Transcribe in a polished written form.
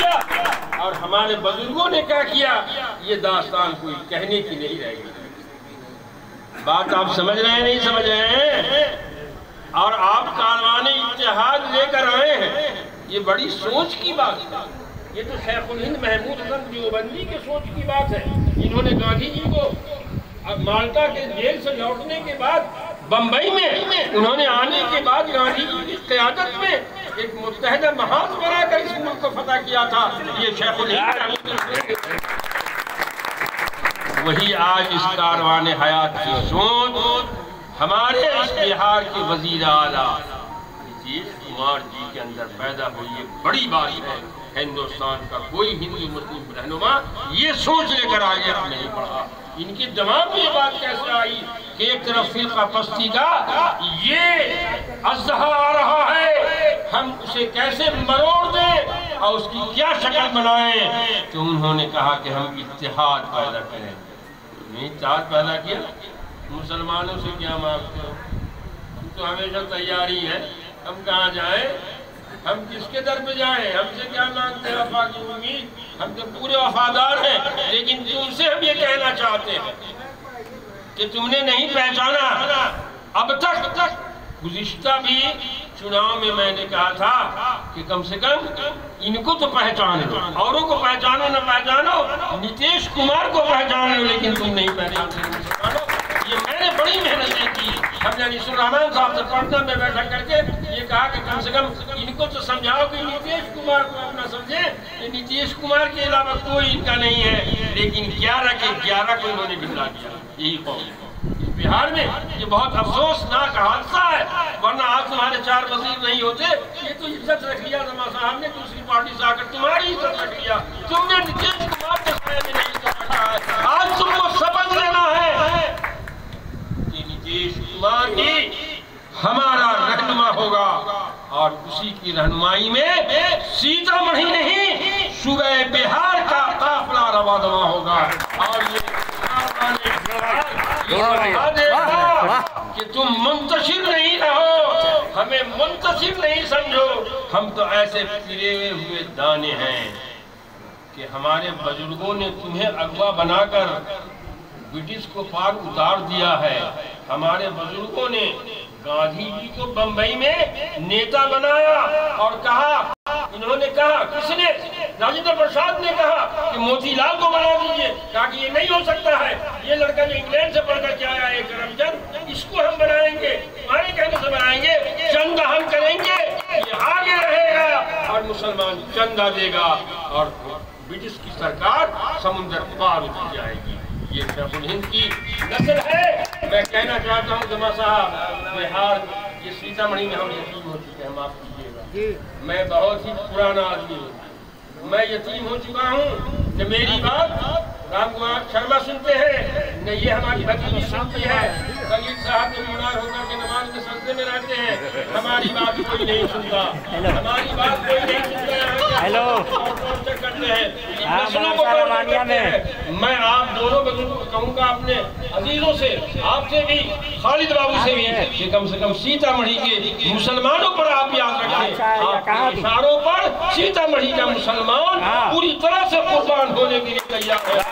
किया और हमारे बुजुर्गों ने क्या किया, ये दास्तान कोई कहने की नहीं रहेगी। बात आप समझ रहे हैं, नहीं समझ रहे हैं? और आप कारवाने इत्तेहाद लेकर आए हैं, ये बड़ी सोच की बात है। ये तो शेखुल हिंद महमूद हसन देवबंदी के सोच की बात है। इन्होंने गांधी जी को माल्टा के जेल से लौटने के बाद बंबई में उन्होंने आने के बाद गांधी जी की क़यादत में एक मुत्तहिदा महाज बनाकर इस मुल्क को फतह किया था। ये शेखुल हिंद वही आज इस कारवाने हयात की सोच हमारे इस बिहार के वजीर आला नीतीश कुमार जी के अंदर पैदा हुई। ये बड़ी बात है। हिंदुस्तान का कोई हिंदू मुस्लिम रहनुमा ये सोच लेकर आगे नहीं बढ़ा। इनके दिमाग में ये बात कैसे आई कि एक तरफ फिरका पस्ती का ये अज़्हा आ रहा है, हम उसे कैसे मरोड़ दें और उसकी क्या शक्ल बनाएं। तो उन्होंने कहा कि हम इत्तेहाद पैदा करें। इत्तेहाद पैदा किया। मुसलमानों से क्या मांगते हो? हम तो हमेशा तैयारी है, हम कहाँ जाएं, हम किसके दर पे जाएं, हमसे क्या मांगते हैं? वफा की उम्मीद, हम तो पूरे वफादार हैं। लेकिन तुमसे हम ये कहना चाहते हैं कि तुमने नहीं पहचाना अब तक। गुज़िश्ता भी चुनाव में मैंने कहा था कि कम से कम इनको तो पहचान लो, औरों को पहचानो न पहचानो, नीतीश कुमार को पहचान लो, लेकिन तुम नहीं पहचानो। ये मैंने बड़ी मेहनत की। हमने रहमान साहब से पटना में बैठा करके ये कहा कि कम से कम इनको तो समझाओ कि नीतीश कुमार को अपना समझे। कि नीतीश कुमार के अलावा कोई इनका नहीं है। लेकिन 11 के 11 को इन्होंने ढिला दिया। यही कौन बिहार में ये बहुत अफसोसनाक हादसा है। वरना आज तुम्हारे 4 वजीर नहीं होते, ये तो इज्जत रख लिया जमा साहब ने दूसरी पार्टी से आकर, तुम्हारी इज्जत रख लिया। तुमने नीतीश कुमार के समय में नहीं इज्जत रखा है। आज तुमको समझ लेना है कि नीतीश कुमार ही हमारा रहनुमा होगा और उसी की रहनुमाई में सीतामढ़ी नहीं सूबे बिहार का काफिला रवा दवा होगा। और ये कि तुम मुंतशिर नहीं रहो, हमें मुंतशिर नहीं समझो। हम तो ऐसे पिरे हुए दाने हैं कि हमारे बुजुर्गों ने तुम्हें अगवा बनाकर ब्रिटिश को पार उतार दिया है। हमारे बुजुर्गों ने गांधी जी को बंबई में नेता बनाया और कहा, इन्होंने कहा, किसने? राजेंद्र प्रसाद ने कहा कि मोतीलाल को बना दीजिए। कहा कि ये नहीं हो सकता है, ये लड़का जो इंग्लैंड से पढ़कर क्या आया है करमचंद, इसको हम बनाएंगे, हमारे कहने से बनाएंगे, चंदा हम करेंगे, ये आगे रहेगा और मुसलमान चंदा देगा और ब्रिटिश की सरकार समुद्र पार उतर जाएगी। ये शेखुल हिंद की नस्ल है। मैं कहना चाहता हूँ जमा साहब, बिहार ये सीतामढ़ी में हम यतीम हो चुके हैं, माफ कीजिएगा। मैं बहुत ही पुराना आदमी हूँ, मैं यतीम हो चुका हूँ। न मेरी बात राम कुमार शर्मा सुनते हैं, न ये हमारी भतीजी सुनती है। खलील साहब के बीमार होकर के नमाज में सजदे में रहते हैं, हमारी बात कोई नहीं सुनता, हमारी बात कोई नहीं सुनता। हेलो करते हैं। मैं आप दोनों बुजुर्गों को कहूँगा, अपने अजीजों से, आपसे भी, खालिद बाबू से भी, कि कम से कम सीतामढ़ी के मुसलमानों पर आप याद रखें। आपके इशारों पर सीतामढ़ी का मुसलमान पूरी तरह से कुर्बान होने के लिए तैयार है।